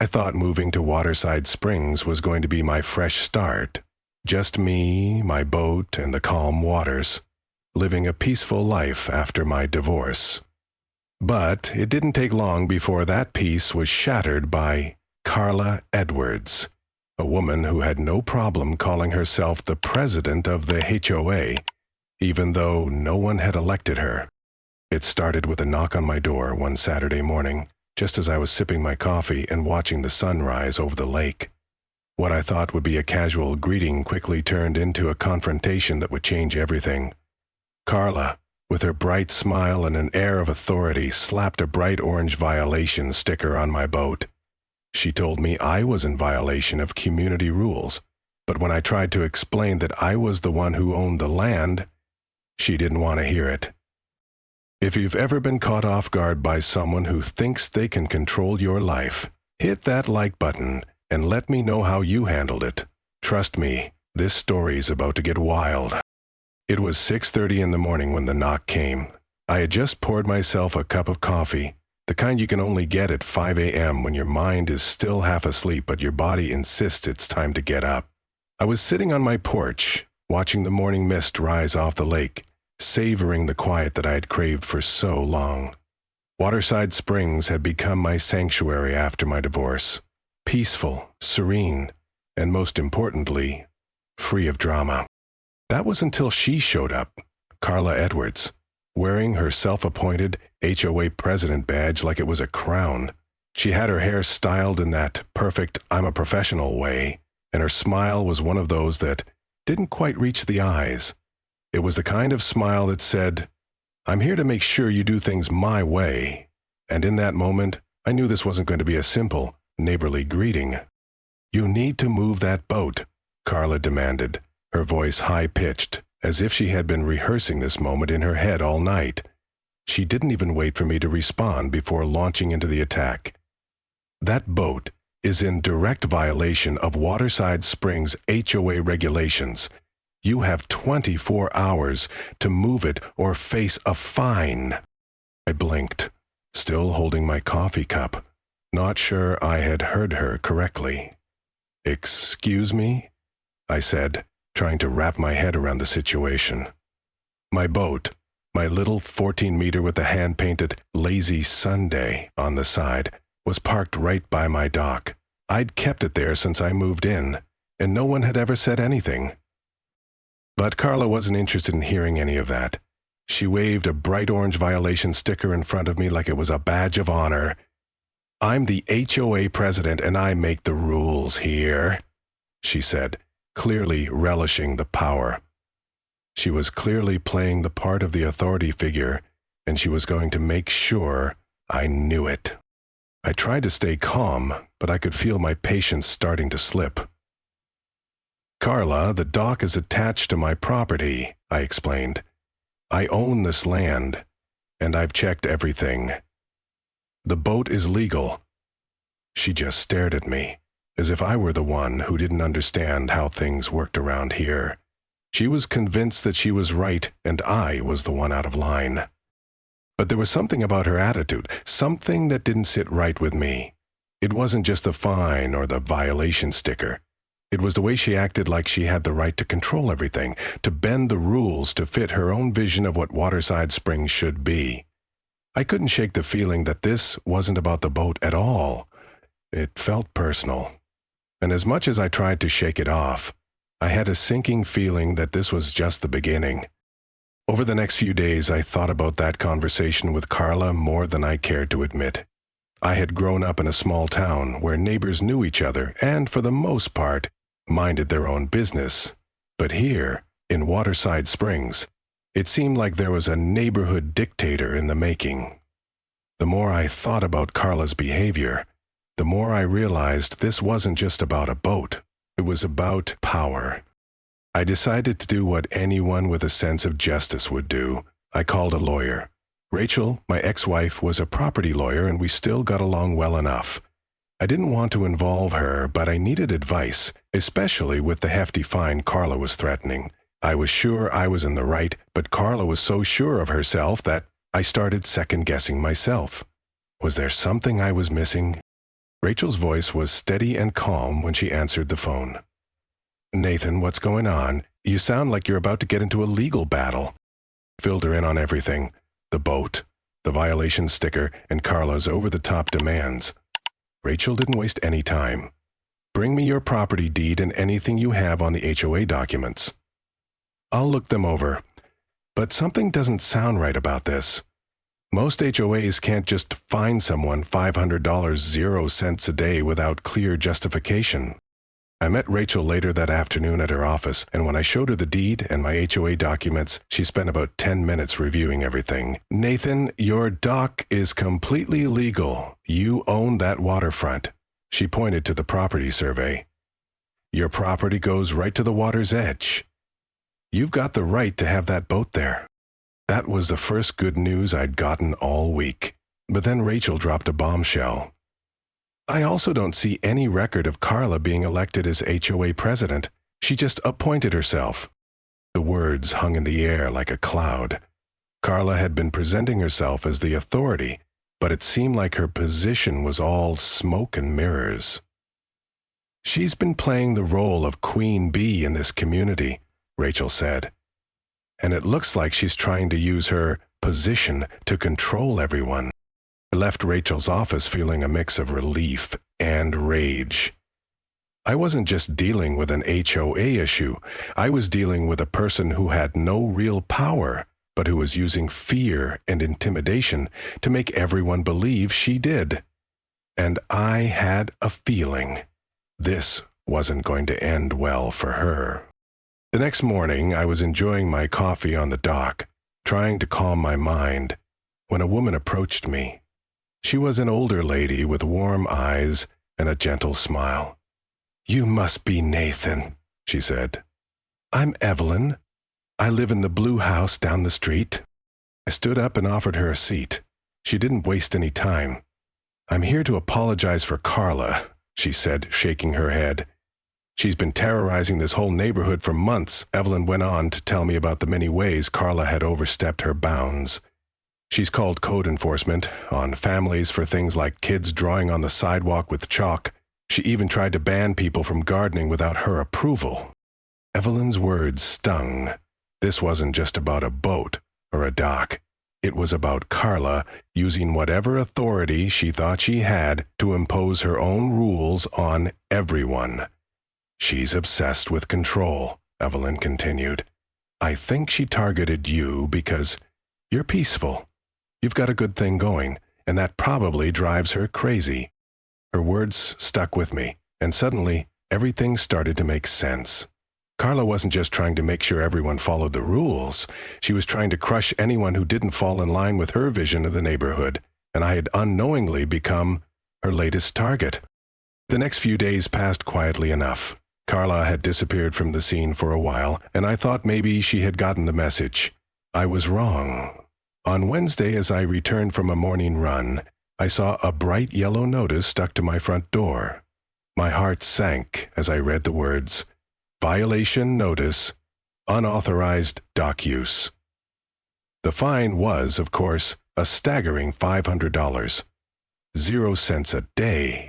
I thought moving to Waterside Springs was going to be my fresh start. Just me, my boat, and the calm waters, living a peaceful life after my divorce. But it didn't take long before that peace was shattered by Carla Edwards, a woman who had no problem calling herself the president of the HOA, even though no one had elected her. It started with a knock on my door one Saturday morning, just as I was sipping my coffee and watching the sun rise over the lake. What I thought would be a casual greeting quickly turned into a confrontation that would change everything. Carla, with her bright smile and an air of authority, slapped a bright orange violation sticker on my boat. She told me I was in violation of community rules, but when I tried to explain that I was the one who owned the land, she didn't want to hear it. If you've ever been caught off guard by someone who thinks they can control your life, hit that like button and let me know how you handled it. Trust me, this story's about to get wild. It was 6:30 in the morning when the knock came. I had just poured myself a cup of coffee, the kind you can only get at 5 a.m. when your mind is still half asleep but your body insists it's time to get up. I was sitting on my porch, watching the morning mist rise off the lake, savoring the quiet that I had craved for so long. Waterside Springs had become my sanctuary after my divorce. Peaceful, serene, and most importantly, free of drama. That was until she showed up, Carla Edwards, wearing her self-appointed HOA president badge like it was a crown. She had her hair styled in that perfect "I'm a professional" way, and her smile was one of those that didn't quite reach the eyes. It was the kind of smile that said, "I'm here to make sure you do things my way." And in that moment, I knew this wasn't going to be a simple, neighborly greeting. "You need to move that boat," Carla demanded, her voice high-pitched, as if she had been rehearsing this moment in her head all night. She didn't even wait for me to respond before launching into the attack. "That boat is in direct violation of Waterside Springs HOA regulations. You have 24 hours to move it or face a fine." I blinked, still holding my coffee cup, not sure I had heard her correctly. "Excuse me?" I said, trying to wrap my head around the situation. My boat, my little 14-meter with a hand-painted "Lazy Sunday" on the side, was parked right by my dock. I'd kept it there since I moved in, and no one had ever said anything. But Carla wasn't interested in hearing any of that. She waved a bright orange violation sticker in front of me like it was a badge of honor. "I'm the HOA president and I make the rules here," she said, clearly relishing the power. She was clearly playing the part of the authority figure, and she was going to make sure I knew it. I tried to stay calm, but I could feel my patience starting to slip. "Carla, the dock is attached to my property," I explained. "I own this land, and I've checked everything. The boat is legal." She just stared at me, as if I were the one who didn't understand how things worked around here. She was convinced that she was right, and I was the one out of line. But there was something about her attitude, something that didn't sit right with me. It wasn't just the fine or the violation sticker. It was the way she acted like she had the right to control everything, to bend the rules to fit her own vision of what Waterside Springs should be. I couldn't shake the feeling that this wasn't about the boat at all. It felt personal. And as much as I tried to shake it off, I had a sinking feeling that this was just the beginning. Over the next few days, I thought about that conversation with Carla more than I cared to admit. I had grown up in a small town where neighbors knew each other and, for the most part, minded their own business. But here, in Waterside Springs, it seemed like there was a neighborhood dictator in the making. The more I thought about Carla's behavior, the more I realized this wasn't just about a boat. It was about power. I decided to do what anyone with a sense of justice would do. I called a lawyer. Rachel, my ex-wife, was a property lawyer, and we still got along well enough. I didn't want to involve her, but I needed advice, especially with the hefty fine Carla was threatening. I was sure I was in the right, but Carla was so sure of herself that I started second-guessing myself. Was there something I was missing? Rachel's voice was steady and calm when she answered the phone. "Nathan, what's going on? You sound like you're about to get into a legal battle." Filled her in on everything: the boat, the violation sticker, and Carla's over-the-top demands. Rachel didn't waste any time. "Bring me your property deed and anything you have on the HOA documents." "I'll look them over. But something doesn't sound right about this. Most HOAs can't just fine someone $500 0 cents a day without clear justification." I met Rachel later that afternoon at her office, and when I showed her the deed and my HOA documents, she spent about 10 minutes reviewing everything. "Nathan, your dock is completely legal. You own that waterfront." She pointed to the property survey. "Your property goes right to the water's edge. You've got the right to have that boat there." That was the first good news I'd gotten all week. But then Rachel dropped a bombshell. "I also don't see any record of Carla being elected as HOA president. She just appointed herself." The words hung in the air like a cloud. Carla had been presenting herself as the authority, but it seemed like her position was all smoke and mirrors. "She's been playing the role of queen bee in this community," Rachel said. "And it looks like she's trying to use her position to control everyone." I left Rachel's office feeling a mix of relief and rage. I wasn't just dealing with an HOA issue. I was dealing with a person who had no real power, but who was using fear and intimidation to make everyone believe she did. And I had a feeling this wasn't going to end well for her. The next morning, I was enjoying my coffee on the dock, trying to calm my mind, when a woman approached me. She was an older lady with warm eyes and a gentle smile. "You must be Nathan," she said. "I'm Evelyn. I live in the blue house down the street." I stood up and offered her a seat. She didn't waste any time. "I'm here to apologize for Carla," she said, shaking her head. "She's been terrorizing this whole neighborhood for months." Evelyn went on to tell me about the many ways Carla had overstepped her bounds. She's called code enforcement on families for things like kids drawing on the sidewalk with chalk. She even tried to ban people from gardening without her approval. Evelyn's words stung. This wasn't just about a boat or a dock. It was about Carla using whatever authority she thought she had to impose her own rules on everyone. "She's obsessed with control," Evelyn continued. "I think she targeted you because you're peaceful. You've got a good thing going, and that probably drives her crazy." Her words stuck with me, and suddenly everything started to make sense. Carla wasn't just trying to make sure everyone followed the rules. She was trying to crush anyone who didn't fall in line with her vision of the neighborhood, and I had unknowingly become her latest target. The next few days passed quietly enough. Carla had disappeared from the scene for a while, and I thought maybe she had gotten the message. I was wrong. On Wednesday, as I returned from a morning run, I saw a bright yellow notice stuck to my front door. My heart sank as I read the words, "Violation Notice, Unauthorized Dock Use." The fine was, of course, a staggering $500. 0 cents a day.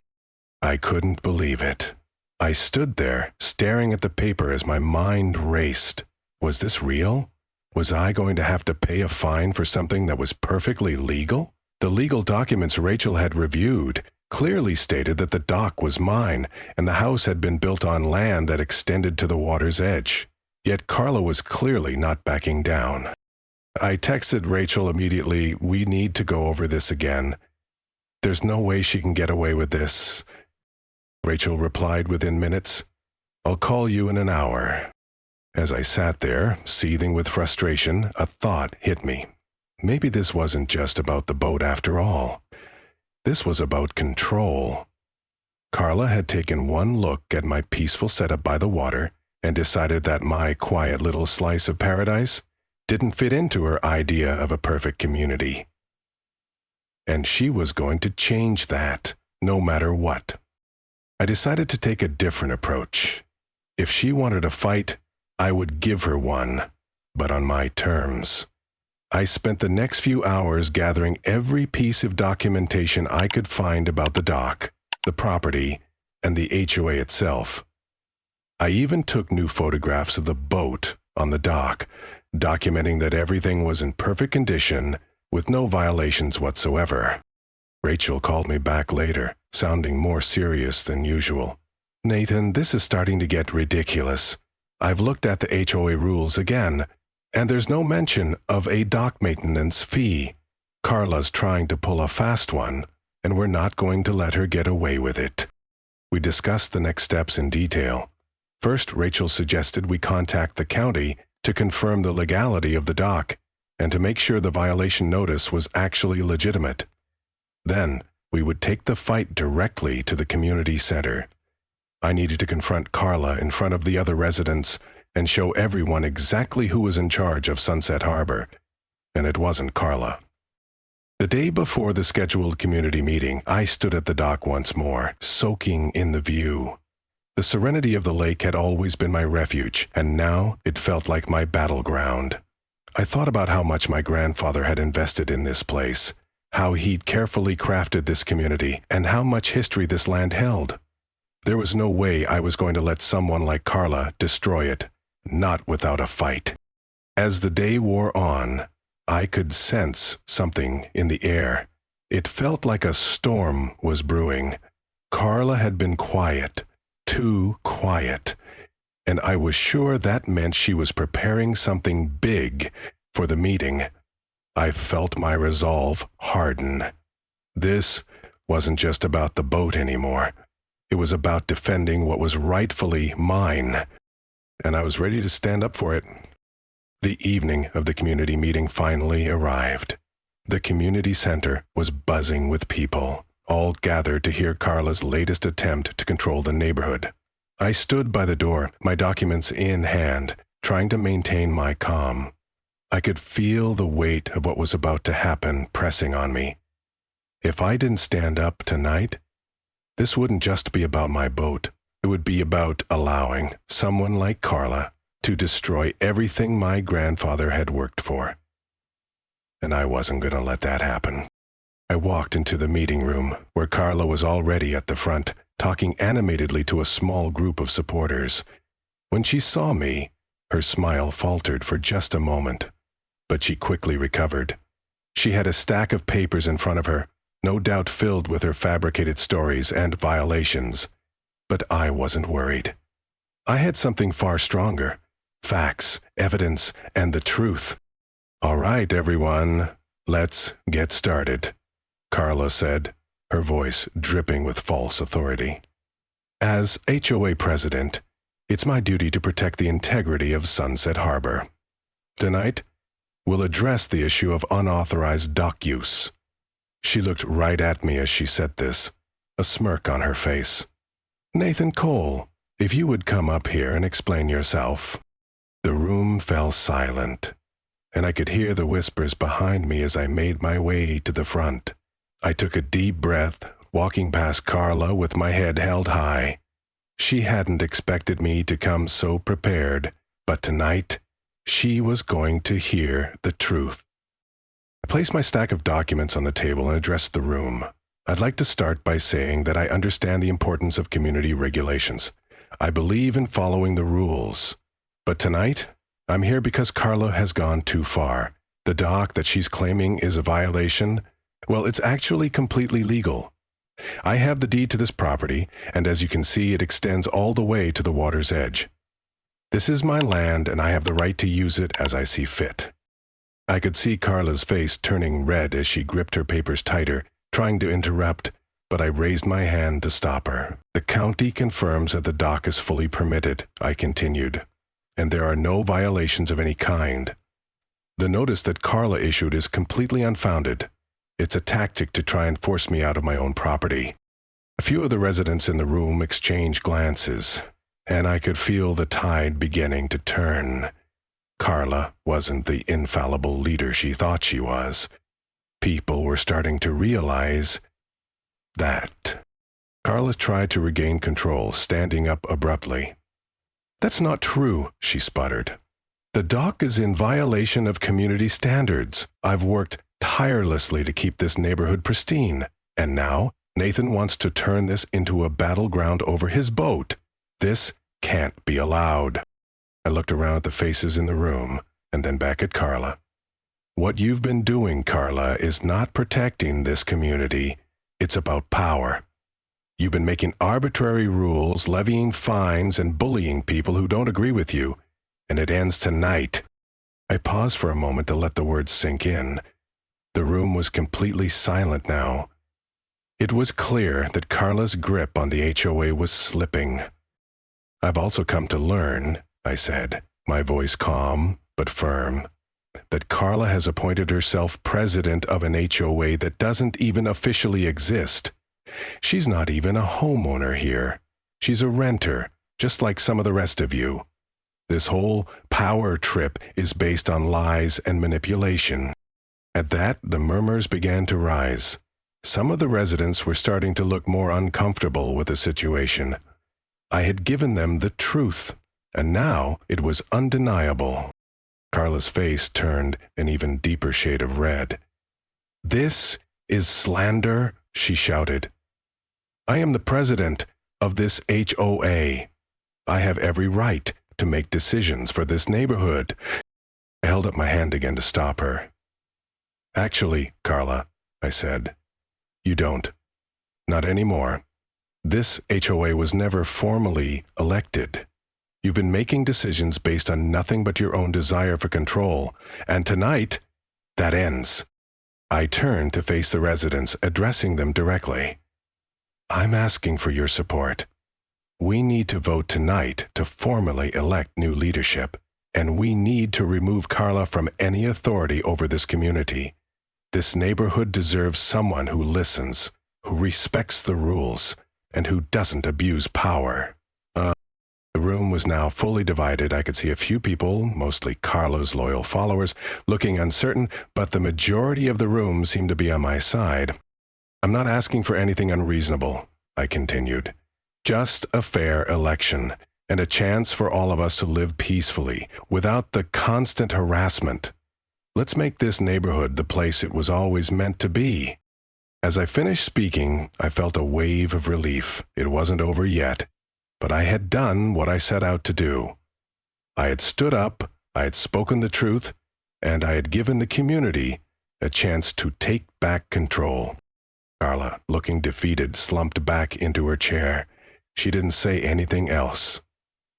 I couldn't believe it. I stood there, staring at the paper as my mind raced. Was this real? Was I going to have to pay a fine for something that was perfectly legal? The legal documents Rachel had reviewed clearly stated that the dock was mine, and the house had been built on land that extended to the water's edge. Yet Carla was clearly not backing down. I texted Rachel immediately, "We need to go over this again. There's no way she can get away with this." Rachel replied within minutes, "I'll call you in an hour." As I sat there, seething with frustration, a thought hit me. Maybe this wasn't just about the boat after all. This was about control. Carla had taken one look at my peaceful setup by the water and decided that my quiet little slice of paradise didn't fit into her idea of a perfect community. And she was going to change that, no matter what. I decided to take a different approach. If she wanted a fight, I would give her one, but on my terms. I spent the next few hours gathering every piece of documentation I could find about the dock. the property, and the HOA itself. I even took new photographs of the boat on the dock, documenting that everything was in perfect condition with no violations whatsoever. Rachel called me back later, sounding more serious than usual. "Nathan, this is starting to get ridiculous. I've looked at the HOA rules again, and there's no mention of a dock maintenance fee. Carla's trying to pull a fast one, and we're not going to let her get away with it." We discussed the next steps in detail. First, Rachel suggested we contact the county to confirm the legality of the dock and to make sure the violation notice was actually legitimate. Then, we would take the fight directly to the community center. I needed to confront Carla in front of the other residents and show everyone exactly who was in charge of Sunset Harbor, and it wasn't Carla. The day before the scheduled community meeting, I stood at the dock once more, soaking in the view. The serenity of the lake had always been my refuge, and now it felt like my battleground. I thought about how much my grandfather had invested in this place, how he'd carefully crafted this community, and how much history this land held. There was no way I was going to let someone like Carla destroy it, not without a fight. As the day wore on, I could sense something in the air. It felt like a storm was brewing. Carla had been quiet, too quiet, and I was sure that meant she was preparing something big for the meeting. I felt my resolve harden. This wasn't just about the boat anymore. It was about defending what was rightfully mine, and I was ready to stand up for it. The evening of the community meeting finally arrived. The community center was buzzing with people, all gathered to hear Carla's latest attempt to control the neighborhood. I stood by the door, my documents in hand, trying to maintain my calm. I could feel the weight of what was about to happen pressing on me. If I didn't stand up tonight, this wouldn't just be about my boat. It would be about allowing someone like Carla to destroy everything my grandfather had worked for. And I wasn't going to let that happen. I walked into the meeting room, where Carla was already at the front, talking animatedly to a small group of supporters. When she saw me, her smile faltered for just a moment, but she quickly recovered. She had a stack of papers in front of her, no doubt filled with her fabricated stories and violations. But I wasn't worried. I had something far stronger: facts, evidence, and the truth. "All right, everyone, let's get started," Carla said, her voice dripping with false authority. "As HOA president, it's my duty to protect the integrity of Sunset Harbor. Tonight, we'll address the issue of unauthorized dock use." She looked right at me as she said this, a smirk on her face. "Nathan Cole, if you would come up here and explain yourself." The room fell silent, and I could hear the whispers behind me as I made my way to the front. I took a deep breath, walking past Carla with my head held high. She hadn't expected me to come so prepared, but tonight, she was going to hear the truth. I placed my stack of documents on the table and addressed the room. I'd like to start by saying that I understand the importance of community regulations. I believe in following the rules. But tonight, I'm here because Carla has gone too far. The dock that she's claiming is a violation, well, it's actually completely legal. I have the deed to this property, and as you can see, it extends all the way to the water's edge. This is my land, and I have the right to use it as I see fit. I could see Carla's face turning red as she gripped her papers tighter, trying to interrupt, but I raised my hand to stop her. "The county confirms that the dock is fully permitted," I continued, "and there are no violations of any kind. The notice that Carla issued is completely unfounded. It's a tactic to try and force me out of my own property." A few of the residents in the room exchanged glances, and I could feel the tide beginning to turn. Carla wasn't the infallible leader she thought she was. People were starting to realize that. Carla tried to regain control, standing up abruptly. "That's not true," she sputtered. "The dock is in violation of community standards. I've worked tirelessly to keep this neighborhood pristine, and now Nathan wants to turn this into a battleground over his boat. This can't be allowed. I looked around at the faces in the room and then back at Carla. What you've been doing, Carla, is not protecting this community. It's about power. You've been making arbitrary rules, levying fines, and bullying people who don't agree with you, and it ends tonight. I paused for a moment to let the words sink in. The room was completely silent now. It was clear that Carla's grip on the HOA was slipping. I've also come to learn, I said, my voice calm but firm, that Carla has appointed herself president of an HOA that doesn't even officially exist. She's not even a homeowner here. She's a renter, just like some of the rest of you. This whole power trip is based on lies and manipulation. At that, the murmurs began to rise. Some of the residents were starting to look more uncomfortable with the situation. I had given them the truth, and now it was undeniable. Carla's face turned an even deeper shade of red. "This is slander," she shouted. "I am the president of this HOA. I have every right to make decisions for this neighborhood." I held up my hand again to stop her. "Actually, Carla," I said, "you don't. Not anymore. This HOA was never formally elected. You've been making decisions based on nothing but your own desire for control, and tonight, that ends." I turned to face the residents, addressing them directly. "I'm asking for your support. We need to vote tonight to formally elect new leadership, and we need to remove Carla from any authority over this community. This neighborhood deserves someone who listens, who respects the rules, and who doesn't abuse power." The room was now fully divided. I could see a few people, mostly Carla's loyal followers, looking uncertain, but the majority of the room seemed to be on my side. "I'm not asking for anything unreasonable," I continued. "Just a fair election, and a chance for all of us to live peacefully, without the constant harassment. Let's make this neighborhood the place it was always meant to be." As I finished speaking, I felt a wave of relief. It wasn't over yet, but I had done what I set out to do. I had stood up, I had spoken the truth, and I had given the community a chance to take back control. Carla, looking defeated, slumped back into her chair. She didn't say anything else.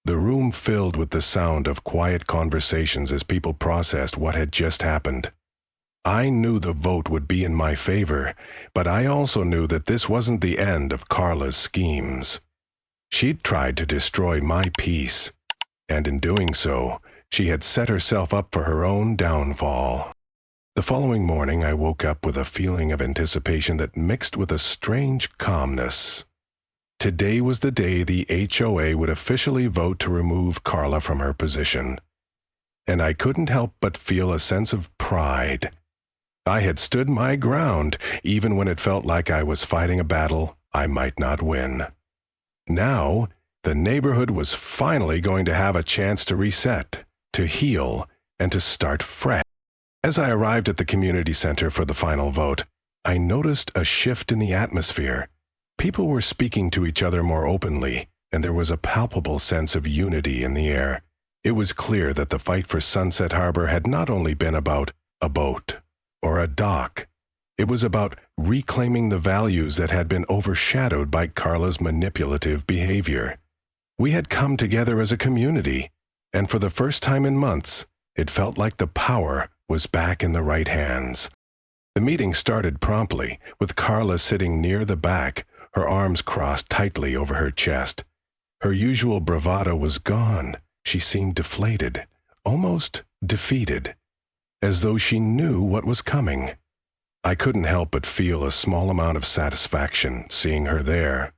The room filled with the sound of quiet conversations as people processed what had just happened. I knew the vote would be in my favor, but I also knew that this wasn't the end of Carla's schemes. She'd tried to destroy my peace, and in doing so, she had set herself up for her own downfall. The following morning, I woke up with a feeling of anticipation that mixed with a strange calmness. Today was the day the HOA would officially vote to remove Carla from her position, and I couldn't help but feel a sense of pride. I had stood my ground, even when it felt like I was fighting a battle I might not win. Now, the neighborhood was finally going to have a chance to reset, to heal, and to start fresh. As I arrived at the community center for the final vote, I noticed a shift in the atmosphere. People were speaking to each other more openly, and there was a palpable sense of unity in the air. It was clear that the fight for Sunset Harbor had not only been about a boat or a dock. It was about reclaiming the values that had been overshadowed by Carla's manipulative behavior. We had come together as a community, and for the first time in months, it felt like the power was back in the right hands. The meeting started promptly, with Carla sitting near the back, her arms crossed tightly over her chest. Her usual bravado was gone. She seemed deflated, almost defeated, as though she knew what was coming. I couldn't help but feel a small amount of satisfaction seeing her there,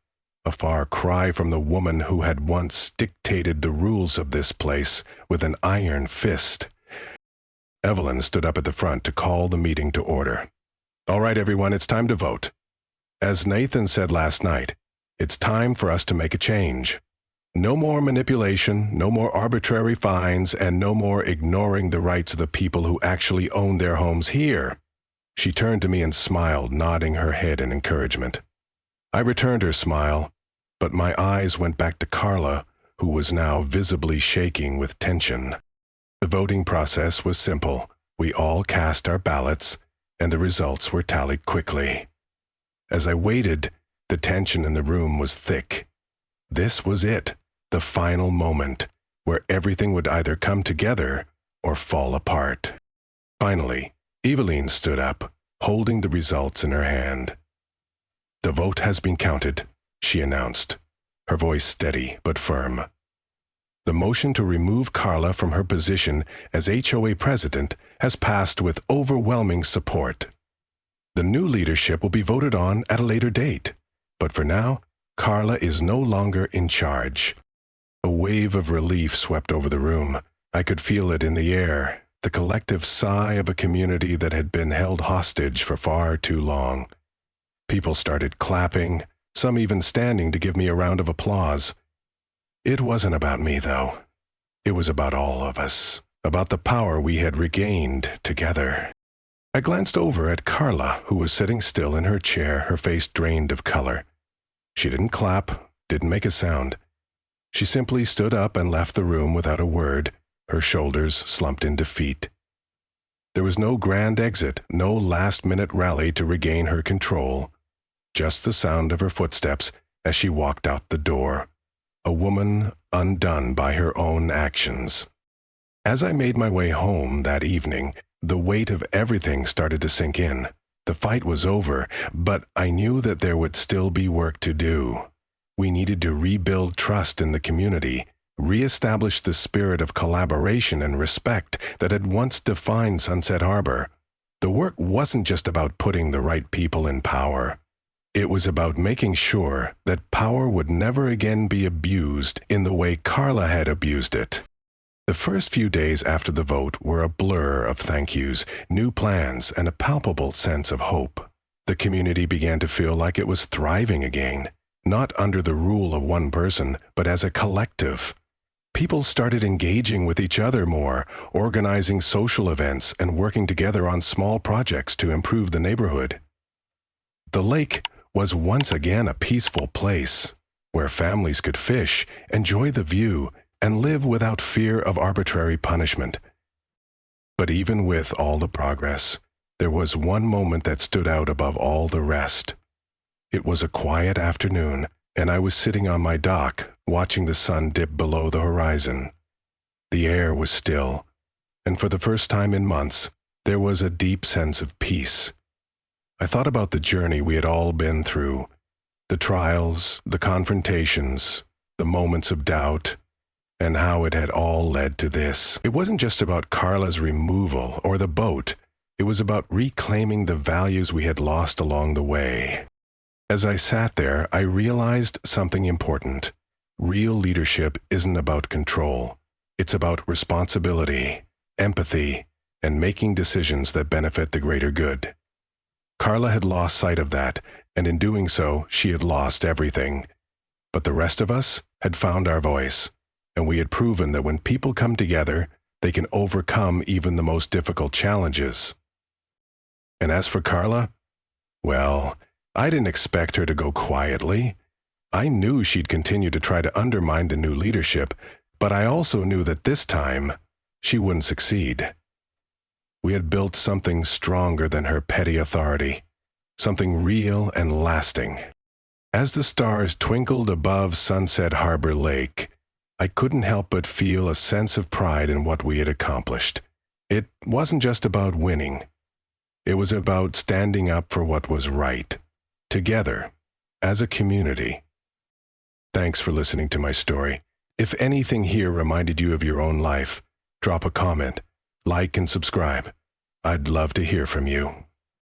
a far cry from the woman who had once dictated the rules of this place with an iron fist. Evelyn stood up at the front to call the meeting to order. "All right, everyone, it's time to vote. As Nathan said last night, it's time for us to make a change. No more manipulation, no more arbitrary fines, and no more ignoring the rights of the people who actually own their homes here." She turned to me and smiled, nodding her head in encouragement. I returned her smile, but my eyes went back to Carla, who was now visibly shaking with tension. The voting process was simple. We all cast our ballots, and the results were tallied quickly. As I waited, the tension in the room was thick. This was it, the final moment, where everything would either come together or fall apart. Finally, Eveline stood up, holding the results in her hand. "The vote has been counted," she announced, her voice steady but firm. "The motion to remove Carla from her position as HOA president has passed with overwhelming support. The new leadership will be voted on at a later date, but for now, Carla is no longer in charge." A wave of relief swept over the room. I could feel it in the air, the collective sigh of a community that had been held hostage for far too long. People started clapping, some even standing to give me a round of applause. It wasn't about me, though. It was about all of us, about the power we had regained together. I glanced over at Carla, who was sitting still in her chair, her face drained of color. She didn't clap, didn't make a sound. She simply stood up and left the room without a word, her shoulders slumped in defeat. There was no grand exit, no last-minute rally to regain her control. Just the sound of her footsteps as she walked out the door, a woman undone by her own actions. As I made my way home that evening, the weight of everything started to sink in. The fight was over, but I knew that there would still be work to do. We needed to rebuild trust in the community, re-establish the spirit of collaboration and respect that had once defined Sunset Harbor. The work wasn't just about putting the right people in power. It was about making sure that power would never again be abused in the way Carla had abused it. The first few days after the vote were a blur of thank yous, new plans, and a palpable sense of hope. The community began to feel like it was thriving again, not under the rule of one person, but as a collective. People started engaging with each other more, organizing social events and working together on small projects to improve the neighborhood. The lake was once again a peaceful place, where families could fish, enjoy the view, and live without fear of arbitrary punishment. But even with all the progress, there was one moment that stood out above all the rest. It was a quiet afternoon, and I was sitting on my dock, watching the sun dip below the horizon. The air was still, and for the first time in months, there was a deep sense of peace. I thought about the journey we had all been through, the trials, the confrontations, the moments of doubt, and how it had all led to this. It wasn't just about Carla's removal or the boat. It was about reclaiming the values we had lost along the way. As I sat there, I realized something important. Real leadership isn't about control. It's about responsibility, empathy, and making decisions that benefit the greater good. Carla had lost sight of that, and in doing so, she had lost everything. But the rest of us had found our voice, and we had proven that when people come together, they can overcome even the most difficult challenges. And as for Carla, well, I didn't expect her to go quietly. I knew she'd continue to try to undermine the new leadership, but I also knew that this time, she wouldn't succeed. We had built something stronger than her petty authority, something real and lasting. As the stars twinkled above Sunset Harbor Lake, I couldn't help but feel a sense of pride in what we had accomplished. It wasn't just about winning. It was about standing up for what was right, together, as a community. Thanks for listening to my story. If anything here reminded you of your own life, drop a comment, like and subscribe. I'd love to hear from you.